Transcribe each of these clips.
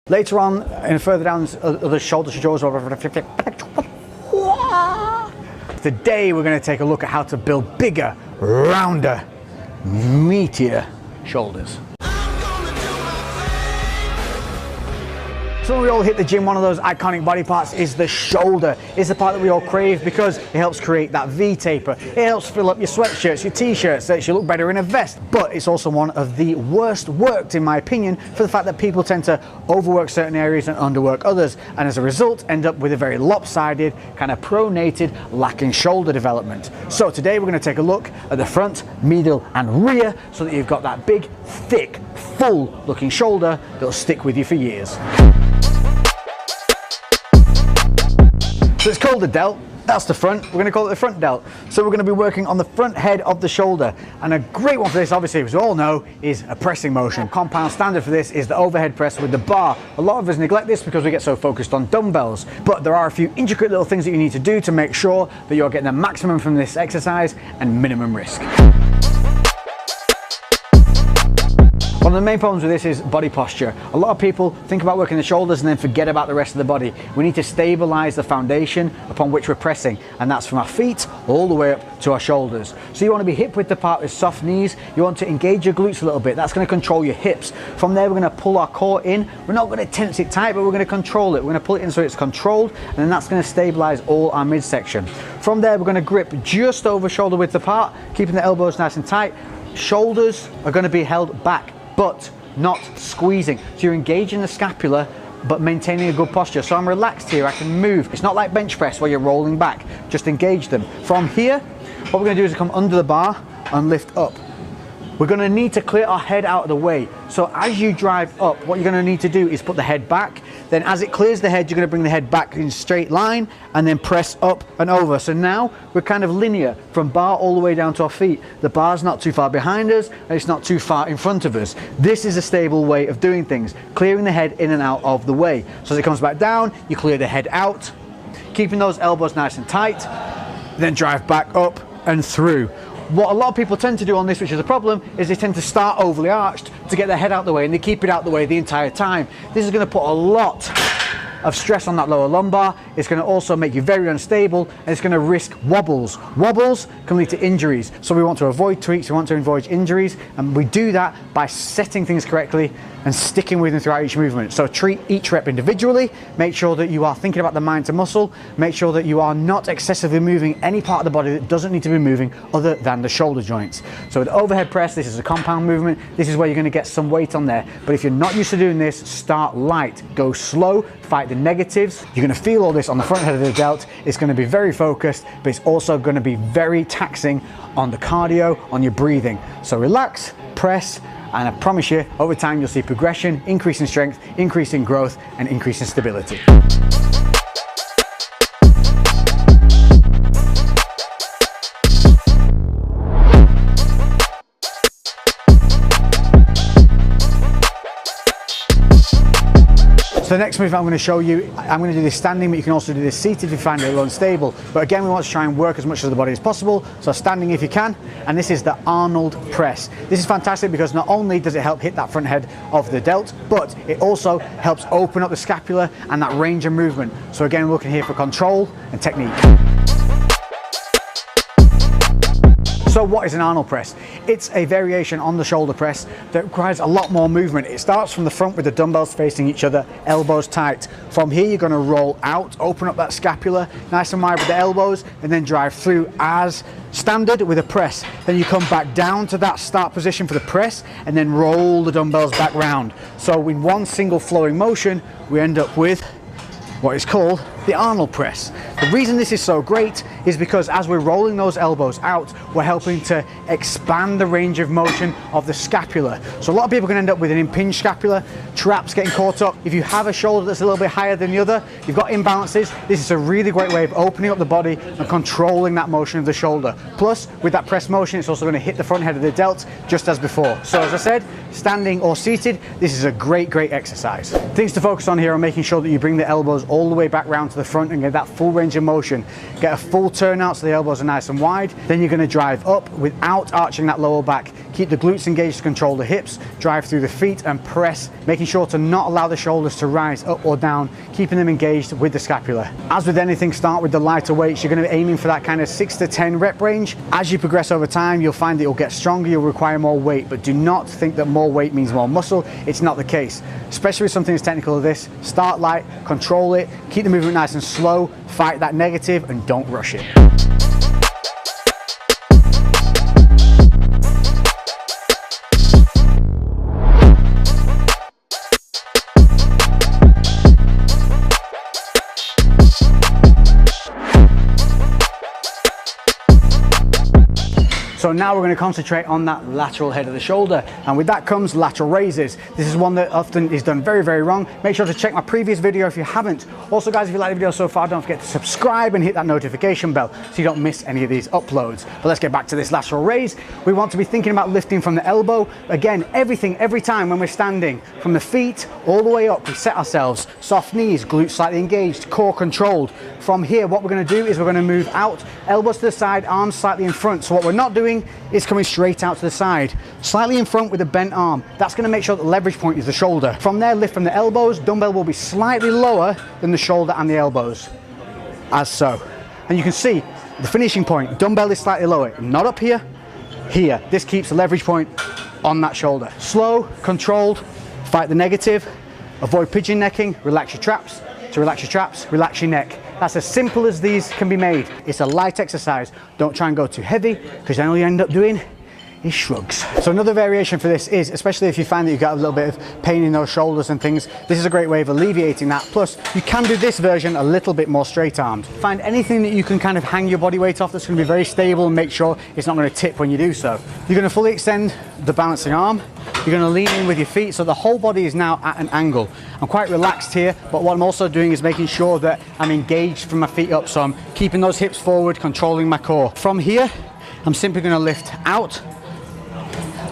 Later on, and further down the shoulder shoulders. Today we're going to take a look at how to build bigger, rounder, meatier shoulders. So when we all hit the gym, one of those iconic body parts is the shoulder. It's the part that we all crave because it helps create that V taper. It helps fill up your sweatshirts, your t-shirts, lets you look better in a vest. But it's also one of the worst worked, in my opinion, for the fact that people tend to overwork certain areas and underwork others, and as a result end up with a very lopsided, kind of pronated, lacking shoulder development. So today we're going to take a look at the front, middle and rear so that you've got that big, thick, full looking shoulder that'll stick with you for years. So it's called the delt, that's the front, we're going to call it the front delt. So we're going to be working on the front head of the shoulder, and a great one for this, obviously, as we all know, is a pressing motion. Compound standard for this is the overhead press with the bar. A lot of us neglect this because we get so focused on dumbbells, but there are a few intricate little things that you need to do to make sure that you're getting the maximum from this exercise and minimum risk. One of the main problems with this is body posture. A lot of people think about working the shoulders and then forget about the rest of the body. We need to stabilize the foundation upon which we're pressing, and that's from our feet all the way up to our shoulders. So you want to be hip width apart with soft knees. You want to engage your glutes a little bit. That's going to control your hips. From there, we're going to pull our core in. We're not going to tense it tight, but we're going to control it. We're going to pull it in so it's controlled, and then that's going to stabilize all our midsection. From there, we're going to grip just over shoulder width apart, keeping the elbows nice and tight. Shoulders are going to be held back, but not squeezing. So you're engaging the scapula but maintaining a good posture. So I'm relaxed here, I can move. It's not like bench press where you're rolling back, just engage them. From here, what we're gonna do is come under the bar and lift up. We're gonna need to clear our head out of the way. So as you drive up, what you're gonna need to do is put the head back. Then as it clears the head, you're gonna bring the head back in a straight line and then press up and over. So now we're kind of linear from bar all the way down to our feet. The bar's not too far behind us and it's not too far in front of us. This is a stable way of doing things, clearing the head in and out of the way. So as it comes back down, you clear the head out, keeping those elbows nice and tight, then drive back up and through. What a lot of people tend to do on this, which is a problem, is they tend to start overly arched to get their head out the way, and they keep it out the way the entire time. This is going to put a lot of stress on that lower lumbar. It's going to also make you very unstable, and it's going to risk wobbles. Wobbles can lead to injuries, so we want to avoid tweaks, we want to avoid injuries, and we do that by setting things correctly and sticking with them throughout each movement. So treat each rep individually, make sure that you are thinking about the mind to muscle, make sure that you are not excessively moving any part of the body that doesn't need to be moving other than the shoulder joints. So with overhead press, this is a compound movement, this is where you're going to get some weight on there, but if you're not used to doing this, start light, go slow, fight the negatives. You're going to feel all this on the front head of the delt. It's going to be very focused, but it's also going to be very taxing on the cardio, on your breathing. So relax, press, and I promise you, over time you'll see progression, increase in strength, increase in growth, and increase in stability. So the next move I'm going to show you, I'm going to do this standing, but you can also do this seated if you find it a little unstable. But again, we want to try and work as much of the body as possible, so standing if you can, and this is the Arnold press. This is fantastic because not only does it help hit that front head of the delt, but it also helps open up the scapula and that range of movement. So again, we're looking here for control and technique. So what is an Arnold press? It's a variation on the shoulder press that requires a lot more movement. It starts from the front with the dumbbells facing each other, elbows tight. From here, you're gonna roll out, open up that scapula, nice and wide with the elbows, and then drive through as standard with a press. Then you come back down to that start position for the press, and then roll the dumbbells back round. So in one single flowing motion, we end up with what is called the Arnold press. The reason this is so great is because as we're rolling those elbows out, we're helping to expand the range of motion of the scapula. So a lot of people can end up with an impinged scapula, traps getting caught up. If you have a shoulder that's a little bit higher than the other, you've got imbalances, this is a really great way of opening up the body and controlling that motion of the shoulder. Plus, with that press motion, it's also going to hit the front head of the delt just as before. So as I said, standing or seated, this is a great exercise. Things to focus on here are making sure that you bring the elbows all the way back round to the front and get that full range of motion. Get a full turnout so the elbows are nice and wide. Then you're going to drive up without arching that lower back, Keep the glutes engaged to control the hips, drive through the feet and press, making sure to not allow the shoulders to rise up or down, keeping them engaged with the scapula. As with anything, start with the lighter weights. You're going to be aiming for that kind of 6 to 10 rep range. As you progress over time, you'll find that you'll get stronger, you'll require more weight, but do not think that more weight means more muscle. It's not the case. Especially with something as technical as this, start light, control it, keep the movement nice and slow, fight that negative and don't rush it. So now we're going to concentrate on that lateral head of the shoulder, and with that comes lateral raises. This is one that often is done very, very wrong. Make sure to check my previous video if you haven't. Also guys, if you like the video so far, don't forget to subscribe and hit that notification bell so you don't miss any of these uploads. But let's get back to this lateral raise. We want to be thinking about lifting from the elbow. Again, every time when we're standing, from the feet all the way up, we set ourselves, soft knees, glutes slightly engaged, core controlled. From here, what we're going to do is we're going to move out, elbows to the side, arms slightly in front. So what we're not doing is coming straight out to the side, slightly in front with a bent arm. That's going to make sure that the leverage point is the shoulder. From there, lift from the elbows. Dumbbell will be slightly lower than the shoulder and the elbows, as so. And you can see the finishing point, dumbbell is slightly lower, not up here, here. This keeps the leverage point on that shoulder. Slow, controlled, fight the negative, avoid pigeon necking, relax your traps. To relax your traps, relax your neck. That's as simple as these can be made. It's a light exercise. Don't try and go too heavy, because then all you end up doing is shrugs. So another variation for this is, especially if you find that you've got a little bit of pain in those shoulders and things, this is a great way of alleviating that. Plus, you can do this version a little bit more straight armed. Find anything that you can kind of hang your body weight off that's going to be very stable and make sure it's not going to tip when you do so. You're going to fully extend the balancing arm. You're going to lean in with your feet, so the whole body is now at an angle. I'm quite relaxed here, but what I'm also doing is making sure that I'm engaged from my feet up, so I'm keeping those hips forward, controlling my core. From here, I'm simply going to lift out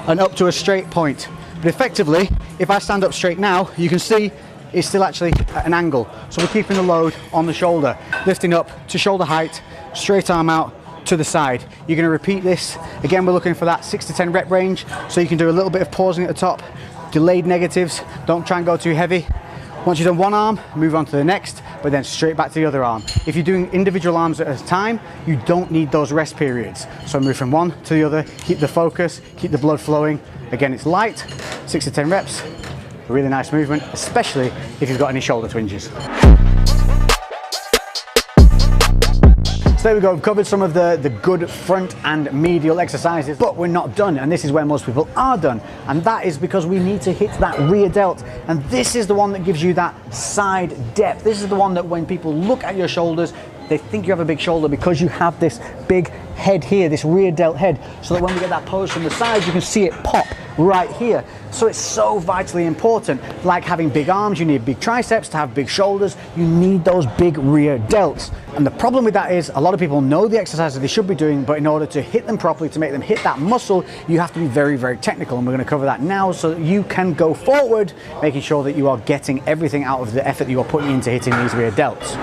and up to a straight point. But effectively, if I stand up straight now, you can see it's still actually at an angle. So we're keeping the load on the shoulder, lifting up to shoulder height, straight arm out to the side. You're going to repeat this. Again, we're looking for that 6 to 10 rep range, so you can do a little bit of pausing at the top, delayed negatives, don't try and go too heavy. Once you've done one arm, move on to the next, but then straight back to the other arm. If you're doing individual arms at a time, you don't need those rest periods. So move from one to the other, keep the focus, keep the blood flowing. Again, it's light, 6 to 10 reps, a really nice movement, especially if you've got any shoulder twinges. So there we go, we've covered some of the good front and medial exercises, but we're not done, and this is where most people are done, and that is because we need to hit that rear delt, and this is the one that gives you that side depth. This is the one that when people look at your shoulders, they think you have a big shoulder because you have this big head here, this rear delt head, so that when we get that pose from the side, you can see it pop right here. So it's so vitally important. Like having big arms, you need big triceps. To have big shoulders, you need those big rear delts. And the problem with that is a lot of people know the exercises they should be doing, but in order to hit them properly, to make them hit that muscle, you have to be very, very technical. And we're going to cover that now so that you can go forward, making sure that you are getting everything out of the effort that you are putting into hitting these rear delts.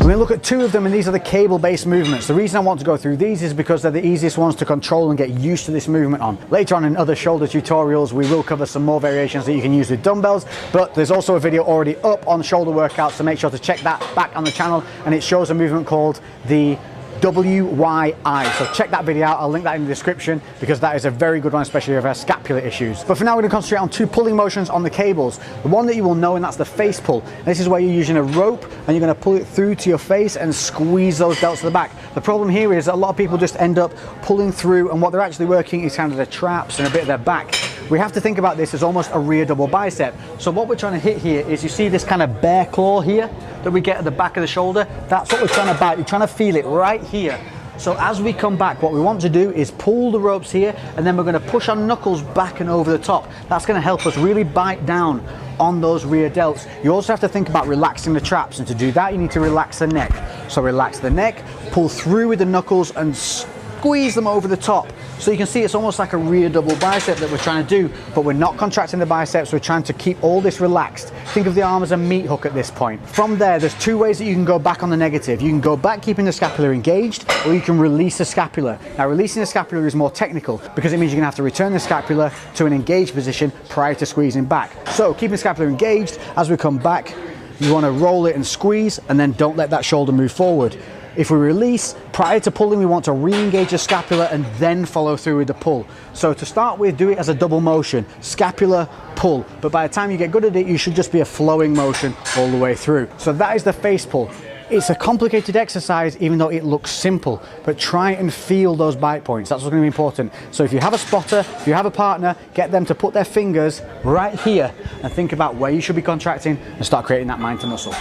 We're going to look at two of them, and these are the cable-based movements. The reason I want to go through these is because they're the easiest ones to control and get used to this movement on. Later on in other shoulder tutorials, we will cover some more variations that you can use with dumbbells, but there's also a video already up on shoulder workouts, so make sure to check that back on the channel, and it shows a movement called the WYI. So check that video out, I'll link that in the description because that is a very good one, especially if you have scapular issues. But for now, we're going to concentrate on two pulling motions on the cables. The one that you will know, and that's the face pull. And this is where you're using a rope and you're going to pull it through to your face and squeeze those delts to the back. The problem here is that a lot of people just end up pulling through, and what they're actually working is kind of their traps and a bit of their back. We have to think about this as almost a rear double bicep. So what we're trying to hit here is, you see this kind of bear claw here that we get at the back of the shoulder? That's what we're trying to bite. You're trying to feel it right here. So as we come back, what we want to do is pull the ropes here, and then we're going to push our knuckles back and over the top. That's going to help us really bite down on those rear delts. You also have to think about relaxing the traps, and to do that you need to relax the neck. So relax the neck, pull through with the knuckles and squeeze them over the top. So you can see it's almost like a rear double bicep that we're trying to do, but we're not contracting the biceps, we're trying to keep all this relaxed. Think of the arm as a meat hook at this point. From there's two ways that you can go back on the negative. You can go back keeping the scapula engaged, or you can release the scapula. Now releasing the scapula is more technical because it means you're going to have to return the scapula to an engaged position prior to squeezing back. So keeping the scapula engaged, as we come back, you want to roll it and squeeze, and then don't let that shoulder move forward. If we release, prior to pulling, we want to re-engage the scapula and then follow through with the pull. So to start with, do it as a double motion, scapula, pull. But by the time you get good at it, you should just be a flowing motion all the way through. So that is the face pull. It's a complicated exercise, even though it looks simple, but try and feel those bite points. That's what's going to be important. So if you have a spotter, if you have a partner, get them to put their fingers right here and think about where you should be contracting and start creating that mind to muscle.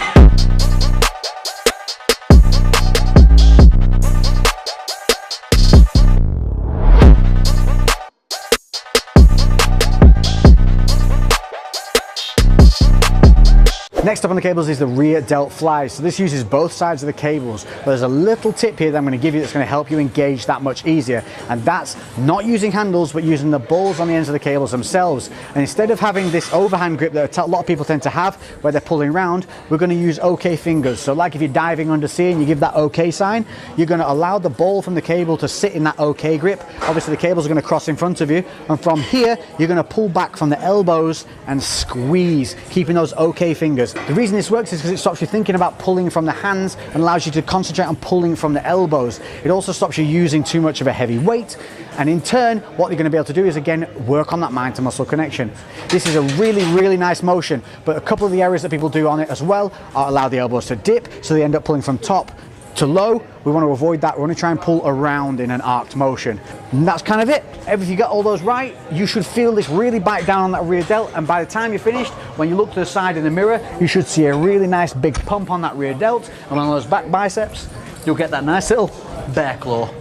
Next up on the cables is the rear delt flies. So this uses both sides of the cables. But there's a little tip here that I'm going to give you that's going to help you engage that much easier. And that's not using handles, but using the balls on the ends of the cables themselves. And instead of having this overhand grip that a lot of people tend to have where they're pulling around, we're going to use OK fingers. So like if you're diving undersea and you give that OK sign, you're going to allow the ball from the cable to sit in that OK grip. Obviously the cables are going to cross in front of you. And from here, you're going to pull back from the elbows and squeeze, keeping those OK fingers. The reason this works is because it stops you thinking about pulling from the hands and allows you to concentrate on pulling from the elbows. It also stops you using too much of a heavy weight, and in turn what you're going to be able to do is again work on that mind to muscle connection. This is a really nice motion, but a couple of the errors that people do on it as well are allow the elbows to dip, so they end up pulling from top to low. We want to avoid that. We want to try and pull around in an arced motion. And that's kind of it. If you get all those right, you should feel this really bite down on that rear delt, and by the time you're finished, when you look to the side in the mirror, you should see a really nice big pump on that rear delt, and on those back biceps, you'll get that nice little bear claw.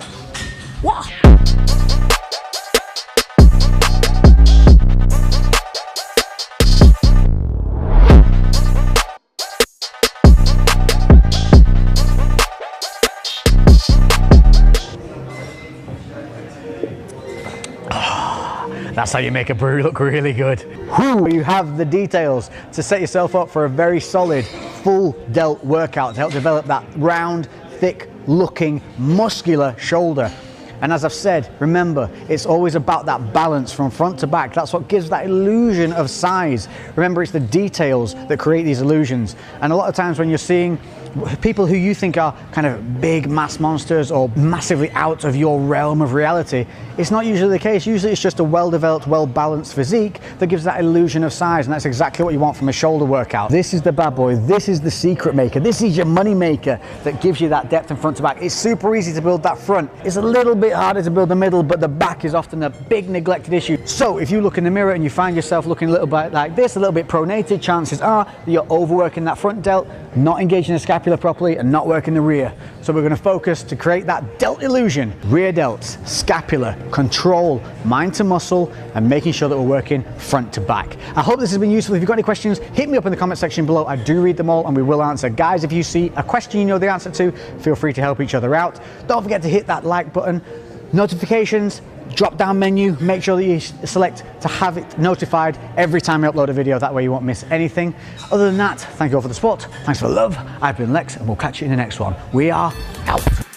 Wah! That's how you make a brew look really good. Whew, you have the details to set yourself up for a very solid full delt workout to help develop that round, thick looking, muscular shoulder. And as I've said, remember, it's always about that balance from front to back. That's what gives that illusion of size. Remember, it's the details that create these illusions. And a lot of times when you're seeing people who you think are kind of big mass monsters or massively out of your realm of reality, it's not usually the case. Usually it's just a well-developed, well-balanced physique that gives that illusion of size, and that's exactly what you want from a shoulder workout. This is the bad boy. This is the secret maker. This is your money maker that gives you that depth from front to back. It's super easy to build that front. It's a little bit harder to build the middle, but the back is often a big neglected issue. So if you look in the mirror and you find yourself looking a little bit like this, a little bit pronated, chances are that you're overworking that front delt, not engaging the scapula properly, and not working the rear. So we're going to focus to create that delt illusion. Rear delts, scapula, control, mind to muscle, and making sure that we're working front to back. I hope this has been useful. If you've got any questions, hit me up in the comment section below. I do read them all and we will answer. Guys, if you see a question you know the answer to, feel free to help each other out. Don't forget to hit that like button. Notifications, drop down menu, make sure that you select to have it notified every time I upload a video, that way you won't miss anything. Other than that, thank you all for the support, thanks for the love, I've been Lex, and we'll catch you in the next one. We are out.